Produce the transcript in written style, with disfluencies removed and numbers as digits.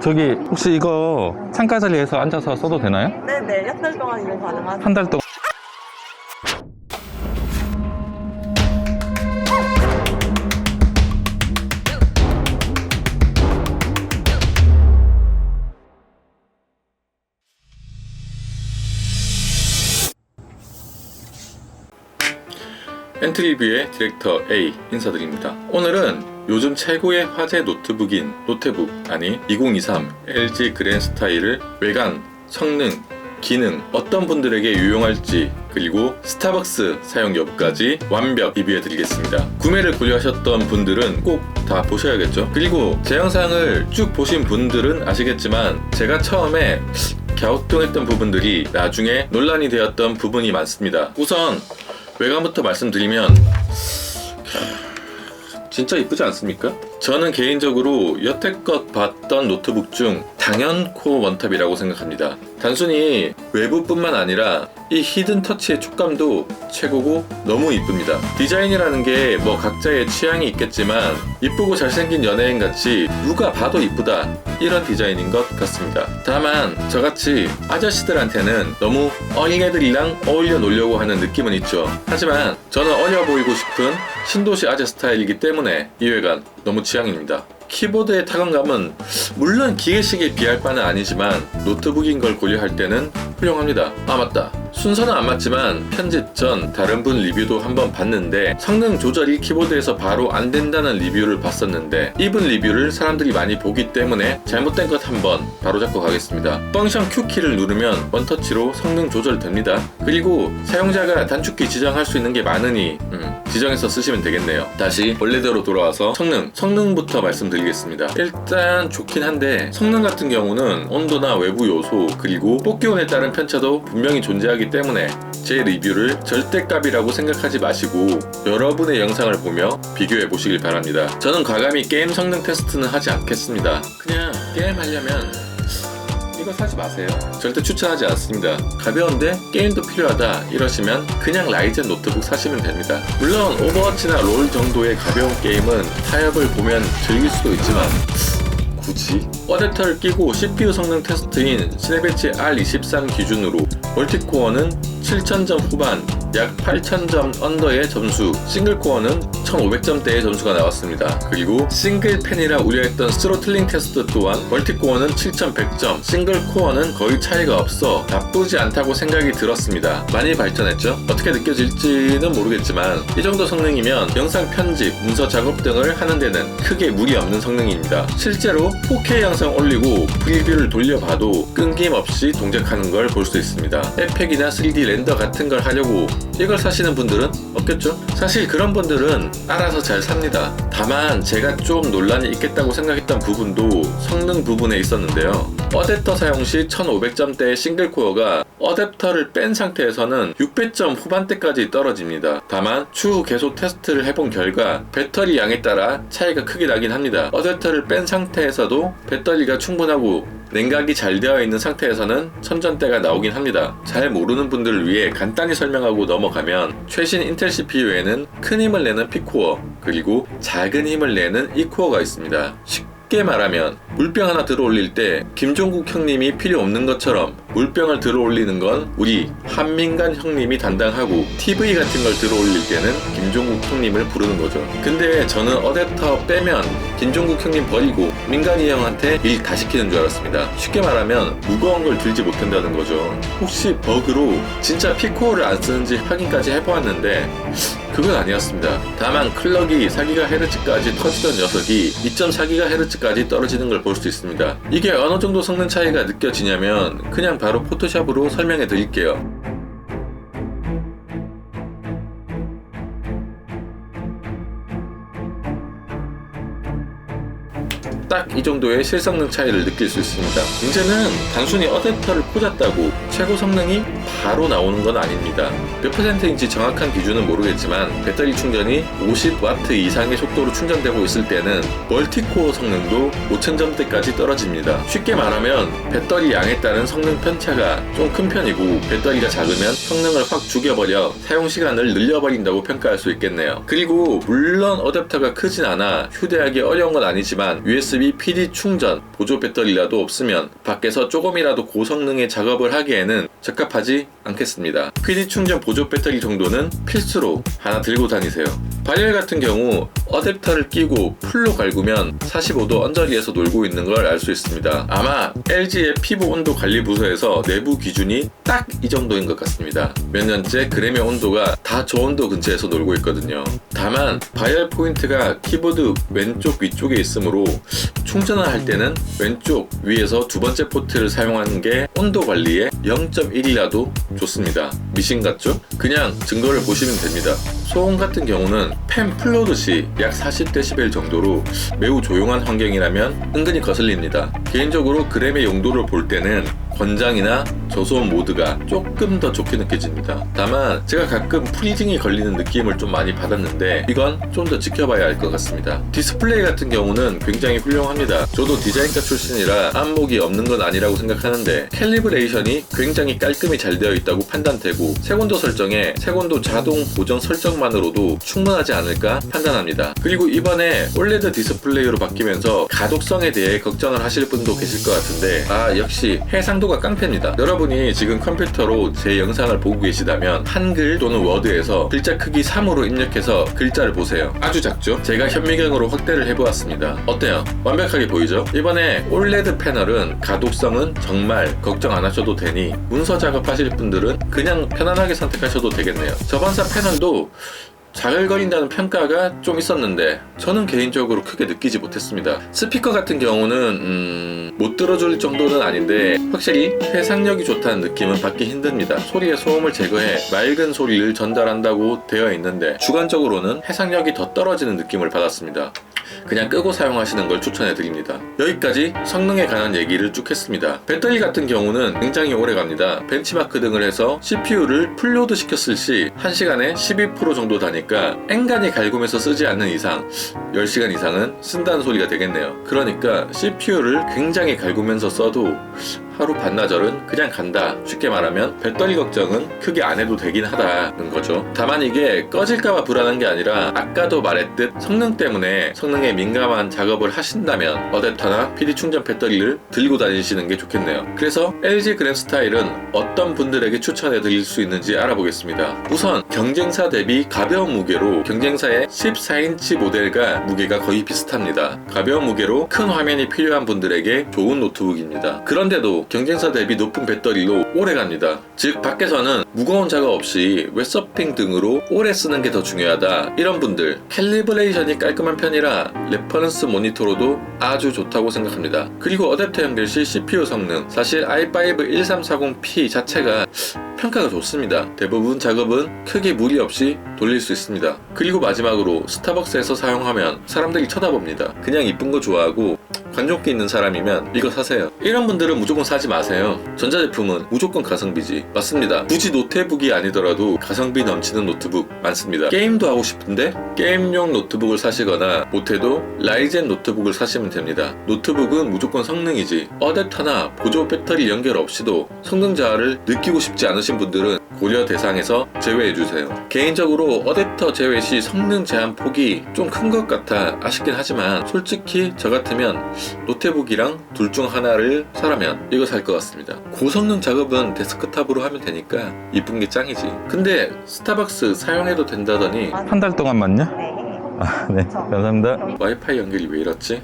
저기 혹시 이거 창가 자리에서 앉아서 써도 되나요? 네네, 몇 달 동안 이용 가능하세요. 한 달 동안. 엔트리뷰의 디렉터 A 인사드립니다. 오늘은 요즘 최고의 화제 노트북인 2023 LG 그랜 스타일을 외관, 성능, 기능 어떤 분들에게 유용할지 그리고 스타벅스 사용 여부까지 완벽 리뷰해드리겠습니다. 구매를 고려하셨던 분들은 꼭 다 보셔야겠죠. 그리고 제 영상을 쭉 보신 분들은 아시겠지만 제가 처음에 갸우뚱했던 부분들이 나중에 논란이 되었던 부분이 많습니다. 우선 외관부터 말씀드리면 진짜 이쁘지 않습니까? 저는 개인적으로 여태껏 봤던 노트북 중 당연코 원탑이라고 생각합니다. 단순히 외부뿐만 아니라 이 히든 터치의 촉감도 최고고 너무 이쁩니다. 디자인이라는 게 뭐 각자의 취향이 있겠지만 이쁘고 잘생긴 연예인 같이 누가 봐도 이쁘다 이런 디자인인 것 같습니다. 다만 저같이 아저씨들한테는 너무 어린애들이랑 어울려 놀려고 하는 느낌은 있죠. 하지만 저는 어려 보이고 싶은 신도시 아재 스타일이기 때문에 이 외관 너무 취향입니다. 키보드의 타건감은 물론 기계식에 비할 바는 아니지만 노트북인 걸 고려할 때는 훌륭합니다. 아 맞다, 순서는 안 맞지만 편집 전 다른 분 리뷰도 한번 봤는데 성능 조절이 키보드에서 바로 안 된다는 리뷰를 봤었는데 이분 리뷰를 사람들이 많이 보기 때문에 잘못된 것 한번 바로잡고 가겠습니다. 펑션 Q키를 누르면 원터치로 성능 조절됩니다. 그리고 사용자가 단축키 지정할 수 있는 게 많으니 지정해서 쓰시면 되겠네요. 다시 원래대로 돌아와서 성능부터 말씀드리겠습니다. 일단 좋긴 한데 성능 같은 경우는 온도나 외부 요소 그리고 뽑기온에 따른 편차도 분명히 존재하기 때문에 제 리뷰를 절대값이라고 생각하지 마시고 여러분의 영상을 보며 비교해 보시길 바랍니다. 저는 과감히 게임 성능 테스트는 하지 않겠습니다. 그냥 게임 하려면 이거 사지 마세요. 절대 추천하지 않습니다. 가벼운데 게임도 필요하다 이러시면 그냥 라이젠 노트북 사시면 됩니다. 물론 오버워치나 롤 정도의 가벼운 게임은 타협을 보면 즐길 수도 있지만 굳이? 어댑터를 끼고 CPU 성능 테스트인 시네베치 R23 기준으로 멀티코어는 7000점 후반, 약 8000점 언더의 점수, 싱글코어는 1500점대의 점수가 나왔습니다. 그리고 싱글팬이라 우려했던 스로틀링 테스트 또한 멀티코어는 7100점, 싱글코어는 거의 차이가 없어 나쁘지 않다고 생각이 들었습니다. 많이 발전했죠? 어떻게 느껴질지는 모르겠지만 이 정도 성능이면 영상 편집, 문서 작업 등을 하는 데는 크게 무리 없는 성능입니다. 실제로 4K 영상 올리고 프리뷰를 돌려봐도 끊김없이 동작하는 걸 볼 수 있습니다. 에펙이나 3D 렌더 같은 걸 하려고 이걸 사시는 분들은 없겠죠? 사실 그런 분들은 알아서 잘 삽니다. 다만 제가 좀 논란이 있겠다고 생각했던 부분도 성능 부분에 있었는데요. 어댑터 사용 시 1500점대의 싱글코어가 어댑터를 뺀 상태에서는 600점 후반대까지 떨어집니다. 다만 추후 계속 테스트를 해본 결과 배터리 양에 따라 차이가 크게 나긴 합니다. 어댑터를 뺀 상태에서도 배터리가 충분하고 냉각이 잘 되어 있는 상태에서는 1000점대가 나오긴 합니다. 잘 모르는 분들을 위해 간단히 설명하고 넘어가면 최신 인텔 CPU에는 큰 힘을 내는 P코어 그리고 작은 힘을 내는 E코어가 있습니다. 쉽게 말하면 물병 하나 들어 올릴 때 김종국 형님이 필요 없는 것처럼 물병을 들어 올리는 건 우리 한민간 형님이 담당하고 TV 같은 걸 들어 올릴 때는 김종국 형님을 부르는 거죠. 근데 저는 어댑터 빼면 김종국 형님 버리고 민간이 형한테 일 다 시키는 줄 알았습니다. 쉽게 말하면 무거운 걸 들지 못한다는 거죠. 혹시 버그로 진짜 P코어를 안 쓰는지 확인까지 해보았는데 그건 아니었습니다. 다만 클럭이 4GHz까지 터지던 녀석이 2.4GHz까지 떨어지는 걸 볼 수 있습니다. 이게 어느 정도 성능 차이가 느껴지냐면 그냥 바로 포토샵으로 설명해 드릴게요. 딱 이 정도의 실성능 차이를 느낄 수 있습니다. 문제는 단순히 어댑터를 꽂았다고 최고 성능이 바로 나오는 건 아닙니다. 몇 %인지 정확한 기준은 모르겠지만 배터리 충전이 50W 이상의 속도로 충전되고 있을 때는 멀티코어 성능도 5000점대까지 떨어집니다. 쉽게 말하면 배터리 양에 따른 성능 편차가 좀 큰 편이고 배터리가 작으면 성능을 확 죽여버려 사용시간을 늘려버린다고 평가할 수 있겠네요. 그리고 물론 어댑터가 크진 않아 휴대하기 어려운 건 아니지만 USB USB PD 충전, 보조 배터리라도 없으면 밖에서 조금이라도 고성능의 작업을 하기에는 적합하지 않겠습니다. PD 충전 보조 배터리 정도는 필수로 하나 들고 다니세요. 발열 같은 경우 어댑터를 끼고 풀로 갈구면 45도 언저리에서 놀고 있는 걸 알 수 있습니다. 아마 LG의 피부 온도 관리 부서에서 내부 기준이 딱 이 정도인 것 같습니다. 몇 년째 그램의 온도가 다 저 온도 근처에서 놀고 있거든요. 다만 발열 포인트가 키보드 왼쪽 위쪽에 있으므로 충전을 할 때는 왼쪽 위에서 두 번째 포트를 사용하는 게 온도 관리에 0.1이라도 좋습니다. 미신 같죠? 그냥 증거를 보시면 됩니다. 소음 같은 경우는 팬 풀로듯이 약 40dB 정도로 매우 조용한 환경이라면 은근히 거슬립니다. 개인적으로 그램의 용도를 볼 때는 권장이나 저소음 모드가 조금 더 좋게 느껴집니다. 다만 제가 가끔 프리징이 걸리는 느낌을 좀 많이 받았는데 이건 좀 더 지켜봐야 할 것 같습니다. 디스플레이 같은 경우는 굉장히 훌륭합니다. 저도 디자인과 출신이라 안목이 없는 건 아니라고 생각하는데 캘리브레이션이 굉장히 깔끔히 잘 되어 있다고 판단되고 색온도 설정에 색온도 자동 보정 설정만으로도 충분하지 않을까 판단합니다. 그리고 이번에 OLED 디스플레이로 바뀌면서 가독성에 대해 걱정을 하실 분도 계실 것 같은데 역시 해상도가 깡패입니다. 여러분이 지금 컴퓨터로 제 영상을 보고 계시다면 한글 또는 워드에서 글자 크기 3으로 입력해서 글자를 보세요. 아주 작죠? 제가 현미경으로 확대를 해보았습니다. 어때요? 완벽하게 보이죠? 이번에 OLED 패널은 가독성은 정말 걱정 안 하셔도 되니 문서 작업하실 분들은 그냥 편안하게 선택하셔도 되겠네요. 저번사 패널도 자글거린다는 평가가 좀 있었는데 저는 개인적으로 크게 느끼지 못했습니다. 스피커 같은 경우는 못 들어줄 정도는 아닌데 확실히 해상력이 좋다는 느낌은 받기 힘듭니다. 소리의 소음을 제거해 맑은 소리를 전달한다고 되어 있는데 주관적으로는 해상력이 더 떨어지는 느낌을 받았습니다. 그냥 끄고 사용하시는 걸 추천해드립니다. 여기까지 성능에 관한 얘기를 쭉 했습니다. 배터리 같은 경우는 굉장히 오래 갑니다. 벤치마크 등을 해서 CPU를 풀로드 시켰을 시 1시간에 12% 정도 다니까 앵간히 갈구면서 쓰지 않는 이상 10시간 이상은 쓴다는 소리가 되겠네요. 그러니까 CPU를 굉장히 갈구면서 써도 하루 반나절은 그냥 간다. 쉽게 말하면 배터리 걱정은 크게 안 해도 되긴 하다는 거죠. 다만 이게 꺼질까봐 불안한 게 아니라 아까도 말했듯 성능 때문에 성능에 민감한 작업을 하신다면 어댑터나 PD 충전 배터리를 들고 다니시는 게 좋겠네요. 그래서 LG 그램 스타일은 어떤 분들에게 추천해 드릴 수 있는지 알아보겠습니다. 우선 경쟁사 대비 가벼운 무게로 경쟁사의 14인치 모델과 무게가 거의 비슷합니다. 가벼운 무게로 큰 화면이 필요한 분들에게 좋은 노트북입니다. 그런데도 경쟁사 대비 높은 배터리로 오래 갑니다. 즉 밖에서는 무거운 작업 없이 웹서핑 등으로 오래 쓰는 게 더 중요하다. 이런 분들 캘리브레이션이 깔끔한 편이라 레퍼런스 모니터로도 아주 좋다고 생각합니다. 그리고 어댑터 연결 시 CPU 성능 사실 i5 1340p 자체가 평가가 좋습니다. 대부분 작업은 크게 무리 없이 돌릴 수 있습니다. 그리고 마지막으로 스타벅스에서 사용하면 사람들이 쳐다봅니다. 그냥 이쁜 거 좋아하고 관종기 있는 사람이면 이거 사세요. 이런 분들은 무조건 사지 마세요. 전자제품은 무조건 가성비지. 맞습니다. 굳이 노트북이 아니더라도 가성비 넘치는 노트북 많습니다. 게임도 하고 싶은데 게임용 노트북을 사시거나 못해도 라이젠 노트북을 사시면 됩니다. 노트북은 무조건 성능이지 어댑터나 보조 배터리 연결 없이도 성능 저하를 느끼고 싶지 않으신 분들은 고려 대상에서 제외해주세요. 개인적으로 어댑터 제외 시 성능 제한 폭이 좀 큰 것 같아 아쉽긴 하지만 솔직히 저 같으면 노트북이랑 둘 중 하나를 사라면 이거 살 것 같습니다. 고성능 작업은 데스크탑으로 하면 되니까 이쁜 게 짱이지. 근데 스타벅스 사용해도 된다더니 한 달 동안만요? 네. 네, 감사합니다. 와이파이 연결이 왜 이렇지?